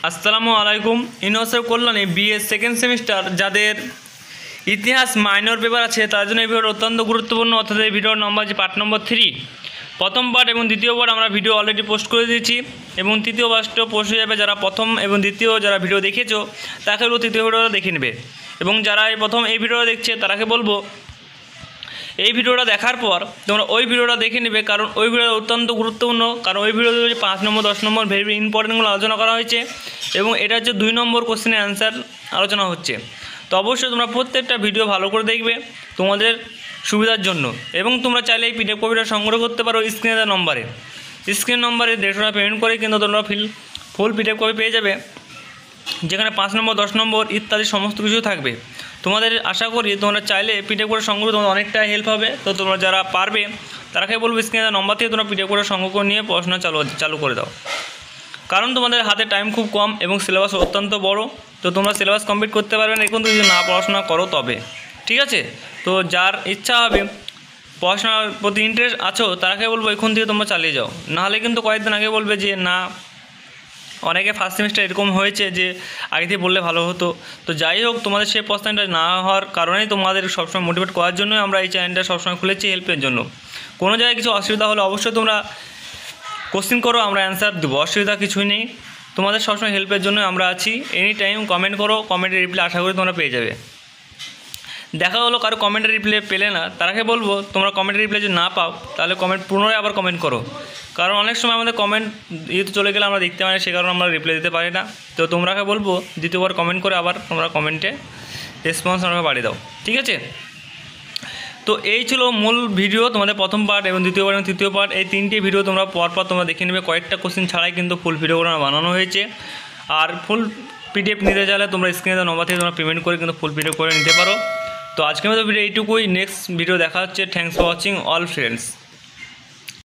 আসসালামু আলাইকুম। University Kalyani BA second semester যাদের ইতিহাস মাইনর পেপার আছে তার জন্য এই ভিডিওটা অত্যন্ত গুরুত্বপূর্ণ। অর্থাৎ এই ভিডিওর নম্বর যে পার্ট নম্বর 3, প্রথম পার্ট এবং দ্বিতীয় পার্ট আমরা ভিডিও অলরেডি পোস্ট করে দিয়েছি এবং তৃতীয় পার্টও পোস্ট হয়ে যাবে। যারা প্রথম এবং দ্বিতীয় যারা ভিডিও দেখেছো তাকে বলবো তৃতীয় ভিডিওটা দেখে নেবে, এবং যারা প্রথম এই ভিডিওটা দেখছে তারাকে বলবো এই ভিডিওটা দেখার পর তোমরা ওই ভিডিওটা দেখে নেবে, কারণ ওই ভিডিওটা অত্যন্ত গুরুত্বপূর্ণ। কারণ ওই ভিডিওতে 5 নম্বর 10 নম্বর ভেরি ইম্পর্টেন্টগুলো আলোচনা করা হয়েছে এবং এটা হচ্ছে 2 নম্বর কোশ্চেনের অ্যান্সার আলোচনা হচ্ছে। তো অবশ্যই তোমরা প্রত্যেকটা ভিডিও ভালো করে দেখবে তোমাদের সুবিধার জন্য, এবং তোমরা চাইলে এই পিডিএফ কপিটা সংগ্রহ করতে পারো স্ক্রিনের নম্বরে। স্ক্রিন নম্বরে 150 টাকা পেমেন্ট করে কিন্তু তোমরা ফুল পিডিএফ কপি পেয়ে যাবে, যেখানে 5 নম্বর 10 নম্বর ইত্যাদি সমস্ত কিছু থাকবে। তোমাদের আশা করি তোমরা চাইলে পিডিএফ করে সংগ্রহ তোমাদের অনেকটা হেল্প হবে। তো তোমরা যারা পারবে তারাকে বলবো স্ক্রিনের নম্বর থেকে তোমরা পিডিএফ করে সংগ্রহ করে নিয়ে পড়াশোনা চালু করে দাও, কারণ তোমাদের হাতে টাইম খুব কম এবং সিলেবাস অত্যন্ত বড়। তো তোমরা সিলেবাস কমপ্লিট করতে পারবে না এখন যদি না পড়াশোনা করো তবে, ঠিক আছে? তো যার ইচ্ছা হবে পড়াশোনার প্রতি ইন্টারেস্ট আছো তারাকে বলবো এখন থেকে তোমরা চালিয়ে যাও, নাহলে কিন্তু কয়েকদিন আগে বলবে যে না, অনেকে ফার্স্ট সেমিস্টার এরকম হয়েছে যে আগে থেকে বললে ভালো হতো। তো যাই হোক, তোমাদের সেই প্রশ্নটা না হওয়ার কারণেই তোমাদের সবসময় মোটিভেট করার জন্যই আমরা এই চ্যানেলটা সবসময় খুলেছি, হেল্পের জন্য। কোনো জায়গায় কিছু অসুবিধা হলে অবশ্যই তোমরা কোশ্চেন করো, আমরা অ্যান্সার দেবো, অসুবিধা কিছুই নেই। তোমাদের সবসময় হেল্পের জন্য আমরা আছি। এনি টাইম কমেন্ট করো, কমেন্টের রিপ্লাই আশা করি তোমরা পেয়ে যাবে। দেখা হলো কারো কমেন্টের রিপ্লাই পেলে না, তারাকে বলবো তোমরা কমেন্টের রিপ্লাই যদি না পাও তাহলে কমেন্ট পুনরায় আবার কমেন্ট করো, কারণ অনেক সময় আমাদের কমেন্ট ইয়েতে চলে গেলে আমরা দেখতে পাই না, সে কারণে আমরা রিপ্লাই দিতে পারি না। তো তোমরাকে বলবো দ্বিতীয়বার কমেন্ট করে আবার তোমরা কমেন্টে রেসপন্স আমাকে বাড়িয়ে দাও, ঠিক আছে? তো এই ছিল মূল ভিডিও, তোমাদের প্রথম পার্ট এবং দ্বিতীয় পার্ট এবং তৃতীয় পার্ট, এই 3টি ভিডিও তোমরা পরপর তোমরা দেখে নেবে। কয়েকটা কোশ্চেন ছাড়াই কিন্তু ফুল ভিডিওগুলো বানানো হয়েছে। আর ফুল পিডিএফ নিতে চাইলে তোমরা স্ক্রিনে নম্বর থেকে তোমরা পেমেন্ট করে কিন্তু ফুল পিডিএফ করে নিতে পারো। তো আজকের মতো ভিডিও এইটুকুই। নেক্সট ভিডিও দেখা হচ্ছে। Thanks for watching all friends.